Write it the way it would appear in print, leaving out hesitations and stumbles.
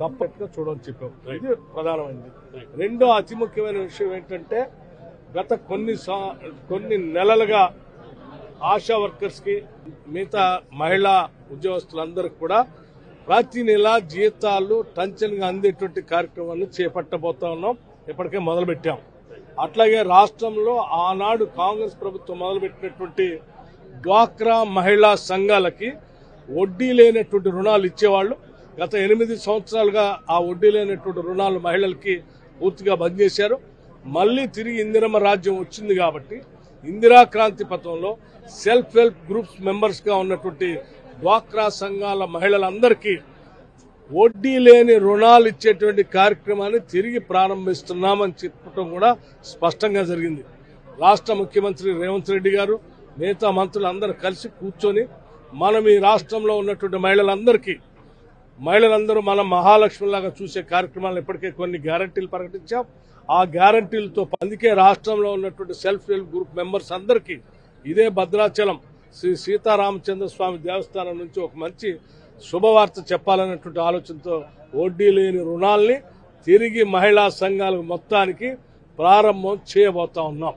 తప్పట్టుగా చూడని చెప్పాం. ఇది ప్రధానమైనది. రెండో అతి ముఖ్యమైన విషయం ఏంటంటే గత కొన్ని నెలలుగా ఆశా వర్కర్స్ కి మిగతా మహిళా ఉద్యోగస్తులందరికీ కూడా ప్రతి నెల జీతాలు టంచన్గా అందేటువంటి కార్యక్రమాన్ని చేపట్టబోతా ఉన్నాం. ఇప్పటికే మొదలుపెట్టాం. అట్లాగే రాష్ట్రంలో ఆనాడు కాంగ్రెస్ ప్రభుత్వం మొదలుపెట్టినటువంటి డ్వాక్రా మహిళా సంఘాలకి వడ్డీ లేనటువంటి రుణాలు ఇచ్చేవాళ్లు. గత 8 సంవత్సరాలుగా ఆ వడ్డీ లేనటువంటి రుణాలు మహిళలకి పూర్తిగా బంద్ చేశారు. మళ్లీ తిరిగి ఇందిరమ్మ రాజ్యం వచ్చింది కాబట్టి ఇందిరా క్రాంతి పథంలో సెల్ఫ్ హెల్ప్ గ్రూప్స్ మెంబర్స్ గా ఉన్నటువంటి డ్వాక్రా సంఘాల మహిళలందరికీ వడ్డీ లేని రుణాలు ఇచ్చేటువంటి కార్యక్రమాన్ని తిరిగి ప్రారంభిస్తున్నామని చెప్పడం కూడా స్పష్టంగా జరిగింది. రాష్ట్ర ముఖ్యమంత్రి రేవంత్ రెడ్డి గారు మిగతా మంత్రులందరూ కలిసి కూర్చొని మనం ఈ రాష్ట్రంలో ఉన్నటువంటి మహిళలందరూ మనం మహాలక్ష్మిలాగా చూసే కార్యక్రమాలను ఇప్పటికే కొన్ని గ్యారంటీలు ప్రకటించాం. ఆ గ్యారంటీలతో అందుకే రాష్ట్రంలో ఉన్నటువంటి సెల్ఫ్ హెల్ప్ గ్రూప్ మెంబర్స్ అందరికీ ఇదే భద్రాచలం శ్రీ సీతారామచంద్ర స్వామి దేవస్థానం నుంచి ఒక మంచి శుభవార్త చెప్పాలన్నటువంటి ఆలోచనతో వడ్డీ లేని రుణాల్ని తిరిగి మహిళా సంఘాలకు మొత్తానికి ప్రారంభం చేయబోతా ఉన్నాం.